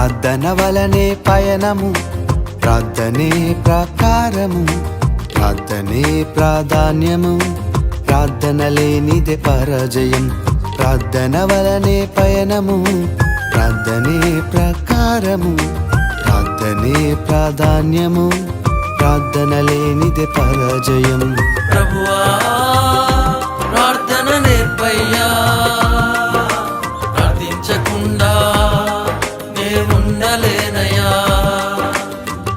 ప్రార్థన వలనే పయనము, ప్రార్థనే ప్రకారము, ప్రార్థనే ప్రాధాన్యము, ప్రార్థన లేనిదే పరాజయం. ప్రార్థన వలనే పయనము, ప్రార్థనే ప్రకారము, ప్రార్థనే ప్రాధాన్యము, ప్రార్థన లేనిదే పరాజయం. ప్రభువా ప్రార్థన నేర్పయ్యా, ప్రార్థించకుండా నే ఉండలేనయ్యా.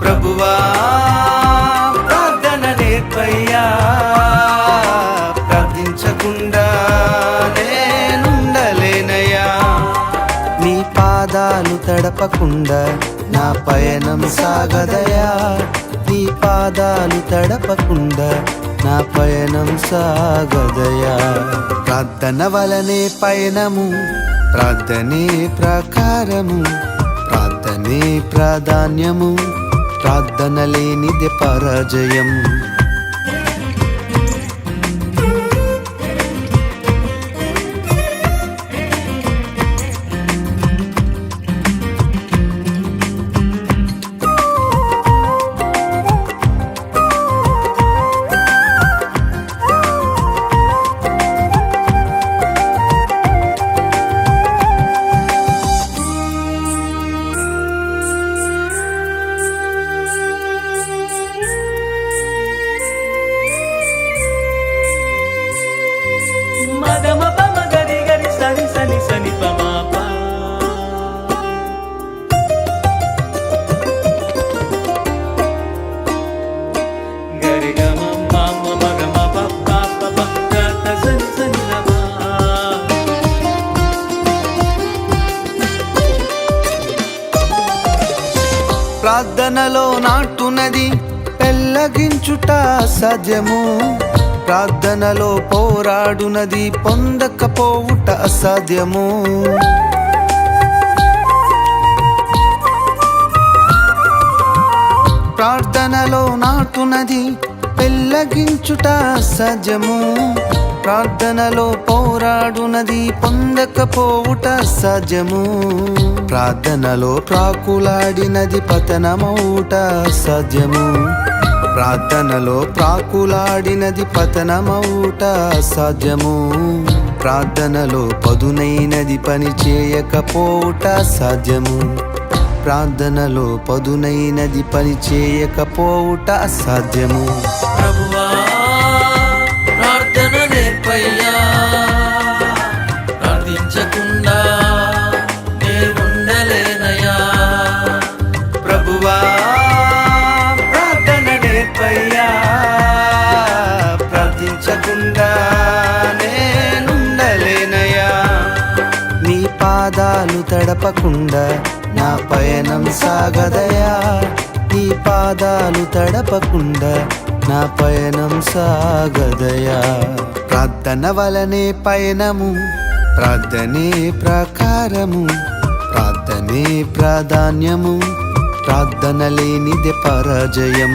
ప్రభువా ప్రార్థన నేర్పయ్యా, ప్రార్థించకుండా నేనుండలేనయ్యా. నీ పాదాలు తడపకుండా నా పయనం సాగదయా, నీ పాదాలు తడపకుండా నా పయనం సాగదయా. ప్రార్థన వలనే పయనము, ప్రార్థనే ప్రకారము, ప్రార్థనే ప్రాధాన్యము, ప్రార్థన లేనిదే పరాజయం. ప్రార్థనలో నాటునది పెళ్ళగించుట అసాధ్యము, ప్రార్థనలో పోరాడునది పొందకపోవుట అసాధ్యము. ప్రార్థనలో నాటునది పెళ్ళగించుట అసాధ్యము, ప్రార్థనలో పోరాడునది పొందకపోవుట అసాధ్యము. ప్రార్థనలో ప్రాకులాడినది పతనమవుట అసాధ్యము, ప్రార్థనలో ప్రాకులాడినది పతనమవుట అసాధ్యము. ప్రార్థనలో పదునైనది పని చేయకపోవుట అసాధ్యము, ప్రార్థనలో పదునైనది పని చేయకపోవుట అసాధ్యము. ప్రభువా ప్రార్థన నేర్పయ్యా, ప్రార్థించకుండా నే ఉండలేనయ్యా. ప్రభువా ప్రార్థన నేర్పయ్యా, ప్రార్థించకుండా నేనుండలేనయ్యా. నీ పాదాలు తడపకుండా నా పయనం సాగదయా, నీ పాదాలు తడపకుండా నా పయనం సాగదయా. ప్రార్థన వలనే పయనము, ప్రార్థనే ప్రకారము, ప్రార్థనే ప్రాధాన్యము, ప్రార్థన లేనిదే పరాజయం.